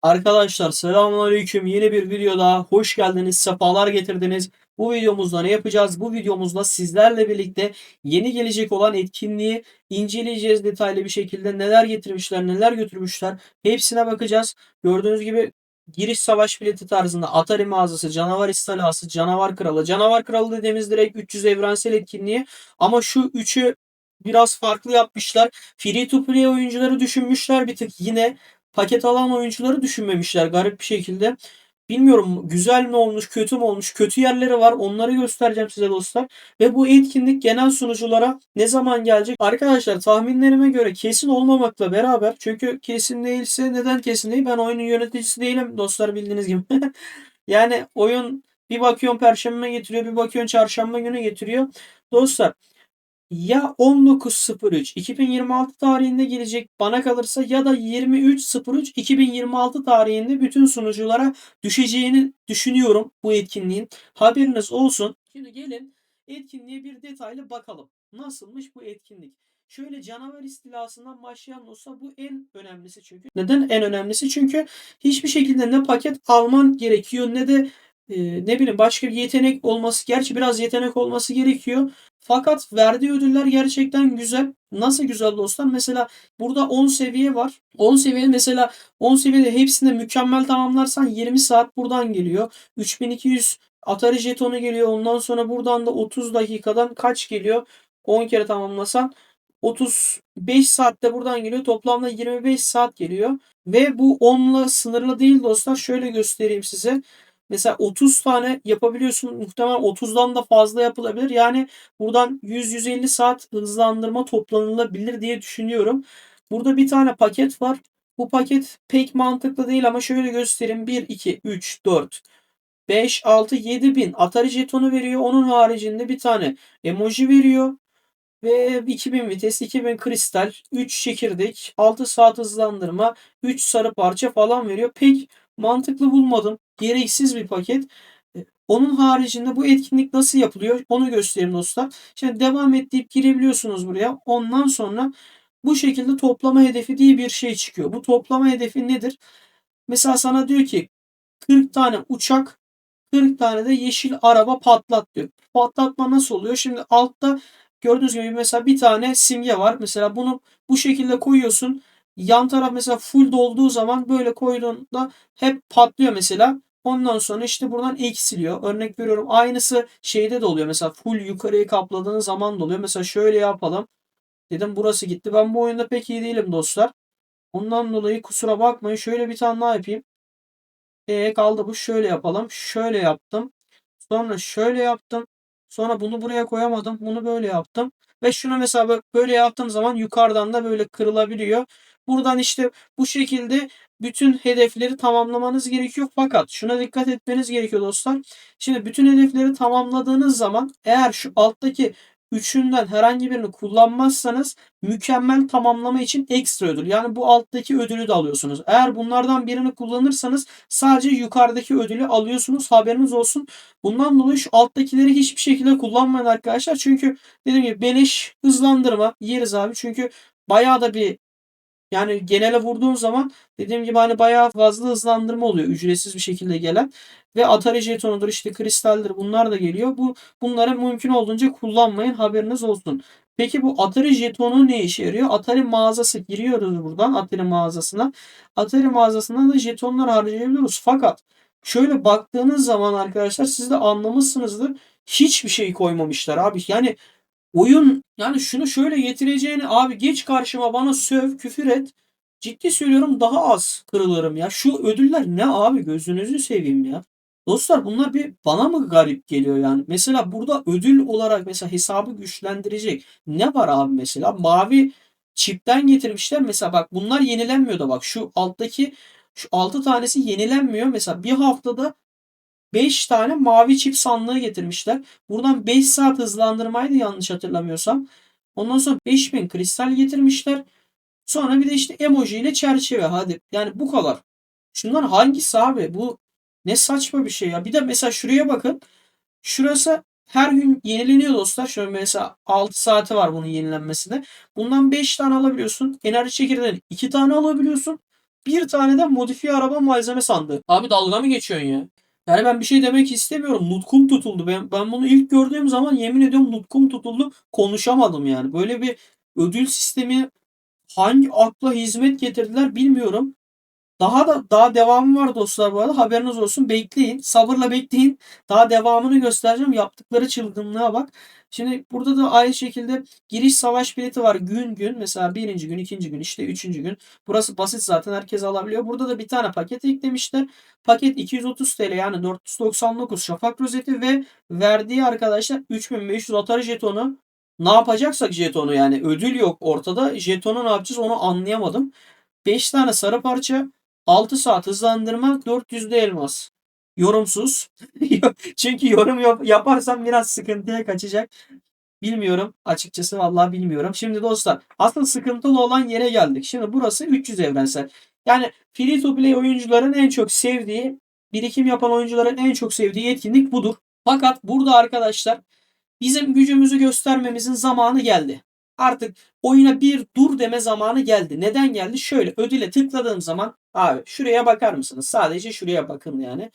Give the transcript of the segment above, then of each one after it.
Arkadaşlar selamünaleyküm. Yeni bir videoda hoş geldiniz, sefalar getirdiniz. Bu videomuzda ne yapacağız? Bu videomuzda sizlerle birlikte yeni gelecek olan etkinliği inceleyeceğiz detaylı bir şekilde. Neler getirmişler, neler götürmüşler. Hepsine bakacağız. Gördüğünüz gibi giriş savaş bileti tarzında Atari mağazası, canavar istilası, canavar kralı. Canavar kralı dediğimiz direkt 300 evrensel etkinliği. Ama şu üçü biraz farklı yapmışlar. Free to play oyuncuları düşünmüşler bir tık yine paket alan oyuncuları düşünmemişler garip bir şekilde. Bilmiyorum güzel mi olmuş, kötü mü olmuş? Kötü yerleri var. Onları göstereceğim size dostlar. Ve bu etkinlik genel sunuculara ne zaman gelecek? Arkadaşlar tahminlerime göre kesin olmamakla beraber çünkü kesin değilse neden kesin değil? Ben oyunun yöneticisi değilim dostlar bildiğiniz gibi. Yani oyun bir bakıyorsun Perşembe getiriyor, bir bakıyorsun Çarşamba günü getiriyor. Dostlar ya 19.03 2026 tarihinde gelecek bana kalırsa ya da 23.03 2026 tarihinde bütün sunuculara düşeceğini düşünüyorum bu etkinliğin. Haberiniz olsun. Şimdi gelin etkinliğe bir detaylı bakalım. Nasılmış bu etkinlik? Şöyle canavar istilasından başlayan olsa bu en önemlisi çünkü. Neden en önemlisi? Çünkü hiçbir şekilde ne paket alman gerekiyor ne de ne bileyim başka bir yetenek olması. Gerçi biraz yetenek olması gerekiyor. Fakat verdiği ödüller gerçekten güzel. Nasıl güzel dostlar? Mesela burada 10 seviye var. 10 seviye mesela 10 seviyede hepsinde mükemmel tamamlarsan 20 saat buradan geliyor. 3200 Atari jetonu geliyor. Ondan sonra buradan da 30 dakikadan kaç geliyor? 10 kere tamamlasan 35 saatte buradan geliyor. Toplamda 25 saat geliyor. Ve bu 10'la sınırlı değil dostlar. Şöyle göstereyim size. Mesela 30 tane yapabiliyorsun. Muhtemelen 30'dan da fazla yapılabilir. Yani buradan 100-150 saat hızlandırma toplanılabilir diye düşünüyorum. Burada bir tane paket var. Bu paket pek mantıklı değil ama şöyle göstereyim. 1, 2, 3, 4, 5, 6, 7 bin Atari jetonu veriyor. Onun haricinde bir tane emoji veriyor. Ve 2000 vites, 2000 kristal, 3 çekirdek, 6 saat hızlandırma, 3 sarı parça falan veriyor. Pek mantıklı bulmadım. Gereksiz bir paket. Onun haricinde bu etkinlik nasıl yapılıyor? Onu göstereyim dostlar. Şimdi devam et deyip girebiliyorsunuz buraya. Ondan sonra bu şekilde toplama hedefi diye bir şey çıkıyor. Bu toplama hedefi nedir? Mesela sana diyor ki 40 tane uçak, 40 tane de yeşil araba patlat diyor. Patlatma nasıl oluyor? Şimdi altta gördüğünüz gibi mesela bir tane simge var. Mesela bunu bu şekilde koyuyorsun. Yan taraf mesela full dolduğu zaman böyle koyduğunda hep patlıyor mesela. Ondan sonra işte buradan eksiliyor. Örnek veriyorum aynısı şeyde de oluyor. Mesela full yukarıyı kapladığınız zaman da oluyor. Mesela şöyle yapalım. Dedim burası gitti. Ben bu oyunda pek iyi değilim dostlar. Ondan dolayı kusura bakmayın. Şöyle bir tane daha yapayım. Kaldı bu. Şöyle yapalım. Şöyle yaptım. Sonra şöyle yaptım. Sonra bunu buraya koyamadım. Bunu böyle yaptım. Ve şunu mesela böyle yaptığım zaman yukarıdan da böyle kırılabiliyor. Buradan işte bu şekilde bütün hedefleri tamamlamanız gerekiyor. Fakat şuna dikkat etmeniz gerekiyor dostlar. Şimdi bütün hedefleri tamamladığınız zaman eğer şu alttaki üçünden herhangi birini kullanmazsanız mükemmel tamamlama için ekstra ödül. Yani bu alttaki ödülü de alıyorsunuz. Eğer bunlardan birini kullanırsanız sadece yukarıdaki ödülü alıyorsunuz. Haberiniz olsun. Bundan dolayı şu alttakileri hiçbir şekilde kullanmayın arkadaşlar. Çünkü dediğim gibi beleş hızlandırma yeriz abi. Çünkü bayağı da bir yani genele vurduğun zaman dediğim gibi hani bayağı fazla hızlandırma oluyor ücretsiz bir şekilde gelen. Ve Atari jetonudur işte kristaldir bunlar da geliyor. Bunları mümkün olduğunca kullanmayın haberiniz olsun. Peki bu Atari jetonu ne işe yarıyor? Atari mağazası giriyoruz buradan Atari mağazasına. Atari mağazasından da jetonlar harcayabiliyoruz. Fakat şöyle baktığınız zaman arkadaşlar siz de anlamışsınızdır. Hiçbir şey koymamışlar abi. Yani oyun yani şunu şöyle getireceğini abi geç karşıma bana söv küfür et. Ciddi söylüyorum daha az kırılırım ya. Şu ödüller ne abi gözünüzü seveyim ya. Dostlar bunlar bir bana mı garip geliyor yani? Mesela burada ödül olarak mesela hesabı güçlendirecek ne var abi mesela? Mavi çipten getirmişler. Mesela bak bunlar yenilenmiyor da bak şu alttaki şu 6 tanesi yenilenmiyor. Mesela bir haftada 5 tane mavi çip sandığı getirmişler. Buradan 5 saat hızlandırmaydı yanlış hatırlamıyorsam. Ondan sonra 5000 kristal getirmişler. Sonra bir de işte emoji ile çerçeve. Hadi yani bu kadar. Şundan hangisi abi? Bu ne saçma bir şey ya. Bir de mesela şuraya bakın. Şurası her gün yenileniyor dostlar. Şöyle mesela 6 saati var bunun yenilenmesine. Bundan 5 tane alabiliyorsun. Enerji çekirdeğinden 2 tane alabiliyorsun. Bir tane de modifiye araba malzeme sandığı. Abi dalga mı geçiyorsun ya? Yani ben bir şey demek istemiyorum. Nutkum tutuldu. Ben bunu ilk gördüğüm zaman yemin ediyorum nutkum tutuldu. Konuşamadım yani. Böyle bir ödül sistemi hangi akla hizmet getirdiler bilmiyorum. Daha devamı var dostlar bu arada. Haberiniz olsun. Bekleyin. Sabırla bekleyin. Daha devamını göstereceğim. Yaptıkları çılgınlığa bak. Şimdi burada da aynı şekilde giriş savaş bileti var. Gün gün. Mesela birinci gün, ikinci gün, işte üçüncü gün. Burası basit zaten. Herkes alabiliyor. Burada da bir tane paket eklemişler. Paket 230 TL yani 499 şafak rozeti ve verdiği arkadaşlar 3500 Atari jetonu. Ne yapacaksak jetonu yani. Ödül yok ortada. Jetonu ne yapacağız onu anlayamadım. 5 tane sarı parça, 6 saat hızlandırma, 400'de elmas. Yorumsuz. Çünkü yorum yaparsam biraz sıkıntıya kaçacak. Bilmiyorum. Açıkçası vallahi bilmiyorum. Şimdi dostlar asıl sıkıntılı olan yere geldik. Şimdi burası 300 evrensel. Yani free to play oyuncuların en çok sevdiği, birikim yapan oyuncuların en çok sevdiği etkinlik budur. Fakat burada arkadaşlar bizim gücümüzü göstermemizin zamanı geldi. Artık oyuna bir dur deme zamanı geldi. Neden geldi? Şöyle ödüle tıkladığım zaman abi şuraya bakar mısınız? Sadece şuraya bakın yani.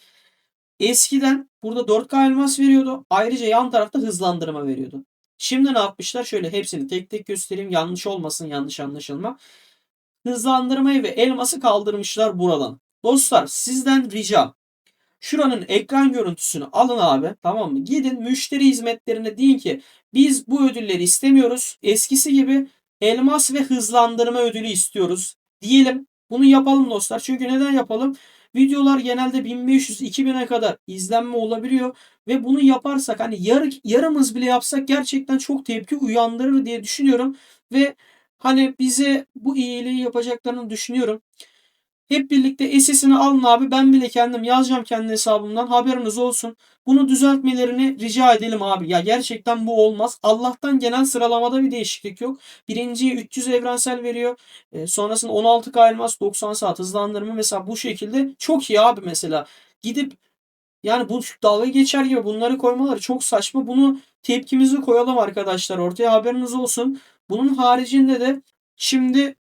Eskiden burada 4K elmas veriyordu. Ayrıca yan tarafta hızlandırma veriyordu. Şimdi ne yapmışlar? Şöyle hepsini tek tek göstereyim. Yanlış olmasın, yanlış anlaşılma. Hızlandırmayı ve elması kaldırmışlar buradan. Dostlar sizden ricam. Şuranın ekran görüntüsünü alın abi. Tamam mı? Gidin müşteri hizmetlerine deyin ki biz bu ödülleri istemiyoruz. Eskisi gibi elmas ve hızlandırma ödülü istiyoruz. Diyelim. Bunu yapalım dostlar. Çünkü neden yapalım? Videolar genelde 1500-2000'e kadar izlenme olabiliyor. Ve bunu yaparsak hani yarımız bile yapsak gerçekten çok tepki uyandırır diye düşünüyorum. Ve hani bize bu iyiliği yapacaklarını düşünüyorum. Hep birlikte SS'ini alın abi. Ben bile kendim yazacağım kendi hesabımdan. Haberiniz olsun. Bunu düzeltmelerini rica edelim abi. Ya gerçekten bu olmaz. Allah'tan genel sıralamada bir değişiklik yok. Birinciyi 300 evrensel veriyor. Sonrasında 16K elmas 90 saat hızlandırma. Mesela bu şekilde çok iyi abi mesela. Gidip yani bu dalga geçer gibi bunları koymaları çok saçma. Bunu tepkimizi koyalım arkadaşlar ortaya. Haberiniz olsun. Bunun haricinde de şimdi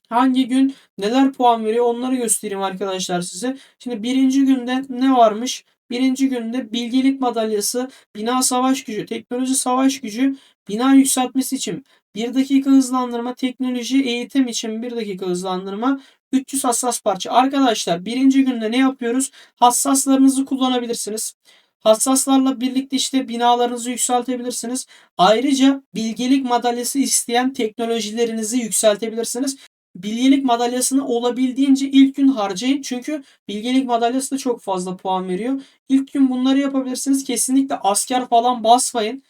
hangi gün neler puan veriyor onları göstereyim arkadaşlar size. Şimdi birinci günde ne varmış? Birinci günde bilgelik madalyası, bina savaş gücü, teknoloji savaş gücü, bina yükseltmesi için 1 dakika hızlandırma, teknoloji eğitim için 1 dakika hızlandırma, 300 hassas parça. Arkadaşlar birinci günde ne yapıyoruz? Hassaslarınızı kullanabilirsiniz. Hassaslarla birlikte işte binalarınızı yükseltebilirsiniz. Ayrıca bilgelik madalyası isteyen teknolojilerinizi yükseltebilirsiniz. Bilgelik madalyasını olabildiğince ilk gün harcayın. Çünkü bilgelik madalyası da çok fazla puan veriyor. İlk gün bunları yapabilirsiniz. Kesinlikle asker falan basmayın.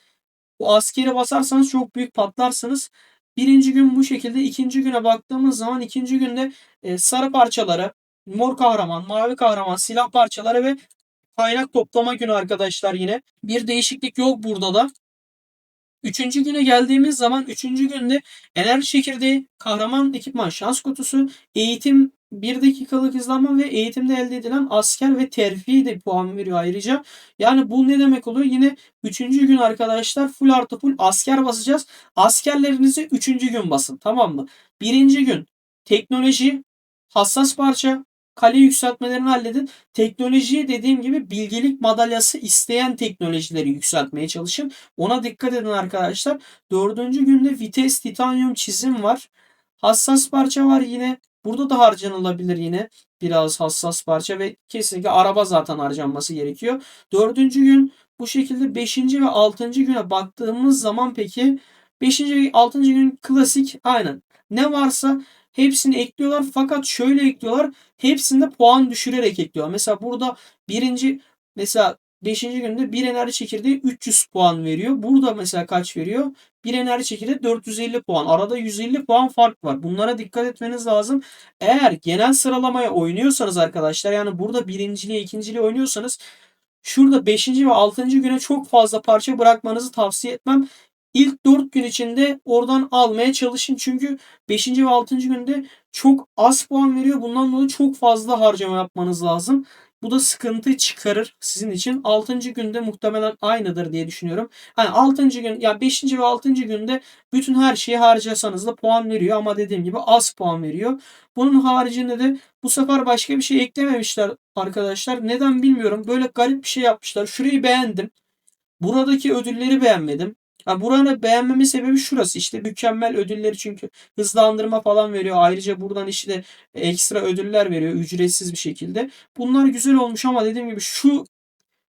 Bu askeri basarsanız çok büyük patlarsınız. Birinci gün bu şekilde. İkinci güne baktığımız zaman ikinci günde sarı parçaları, mor kahraman, mavi kahraman, silah parçaları ve kaynak toplama günü arkadaşlar yine. Bir değişiklik yok burada da. Üçüncü güne geldiğimiz zaman üçüncü günde enerji çekirdeği, kahraman ekipman şans kutusu, eğitim 1 dakikalık hızlanma ve eğitimde elde edilen asker ve terfi de puan veriyor ayrıca. Yani bu ne demek oluyor? Yine üçüncü gün arkadaşlar full artı full asker basacağız. Askerlerinizi üçüncü gün basın, tamam mı? Birinci gün teknoloji, hassas parça, kale yükseltmelerini halledin. Teknolojiyi dediğim gibi bilgelik madalyası isteyen teknolojileri yükseltmeye çalışın. Ona dikkat edin arkadaşlar. Dördüncü günde vites, titanyum çizim var. Hassas parça var yine. Burada da harcanılabilir yine. Biraz hassas parça ve kesinlikle araba zaten harcanması gerekiyor. Dördüncü gün bu şekilde beşinci ve altıncı güne baktığımız zaman peki beşinci ve altıncı gün klasik aynen. Ne varsa hepsini ekliyorlar fakat şöyle ekliyorlar. Hepsinde puan düşürerek ekliyorlar. Mesela burada birinci mesela beşinci günde bir enerji çekirdeği 300 puan veriyor. Burada mesela kaç veriyor? Bir enerji çekirdeği 450 puan. Arada 150 puan fark var. Bunlara dikkat etmeniz lazım. Eğer genel sıralamaya oynuyorsanız arkadaşlar yani burada birinciliğe ikinciliğe oynuyorsanız şurada beşinci ve altıncı güne çok fazla parça bırakmanızı tavsiye etmem. İlk 4 gün içinde oradan almaya çalışın. Çünkü beşinci ve altıncı günde çok az puan veriyor. Bundan dolayı çok fazla harcama yapmanız lazım. Bu da sıkıntı çıkarır sizin için. 6. günde muhtemelen aynıdır diye düşünüyorum. Hani 6. gün ya 5. ve 6. günde bütün her şeyi harcasanız da puan veriyor ama dediğim gibi az puan veriyor. Bunun haricinde de bu sefer başka bir şey eklememişler arkadaşlar. Neden bilmiyorum. Böyle garip bir şey yapmışlar. Şurayı beğendim. Buradaki ödülleri beğenmedim. Ha, buranı beğenmemin sebebi şurası işte mükemmel ödülleri çünkü hızlandırma falan veriyor. Ayrıca buradan işte ekstra ödüller veriyor ücretsiz bir şekilde. Bunlar güzel olmuş ama dediğim gibi şu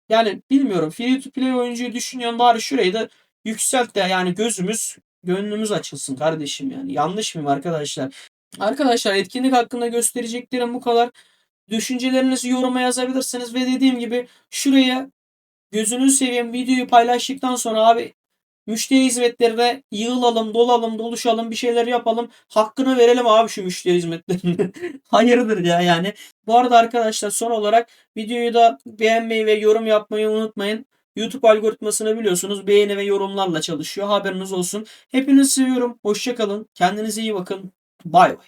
yani bilmiyorum free to play oyuncuyu düşünüyorum bari şurayı da yükselt de yani gönlümüz açılsın kardeşim yani. Yanlış mıyım arkadaşlar? Arkadaşlar etkinlik hakkında göstereceklerim bu kadar. Düşüncelerinizi yoruma yazabilirsiniz ve dediğim gibi şuraya gözünüzü seveyim videoyu paylaştıktan sonra abi müşteri hizmetlerine yığılalım, dolalım, doluşalım, bir şeyler yapalım. Hakkını verelim abi şu müşteri hizmetlerine. Hayırdır ya yani. Bu arada arkadaşlar son olarak videoyu da beğenmeyi ve yorum yapmayı unutmayın. YouTube algoritmasını biliyorsunuz. Beğeni ve yorumlarla çalışıyor. Haberiniz olsun. Hepinizi seviyorum. Hoşça kalın. Kendinize iyi bakın. Bay bay.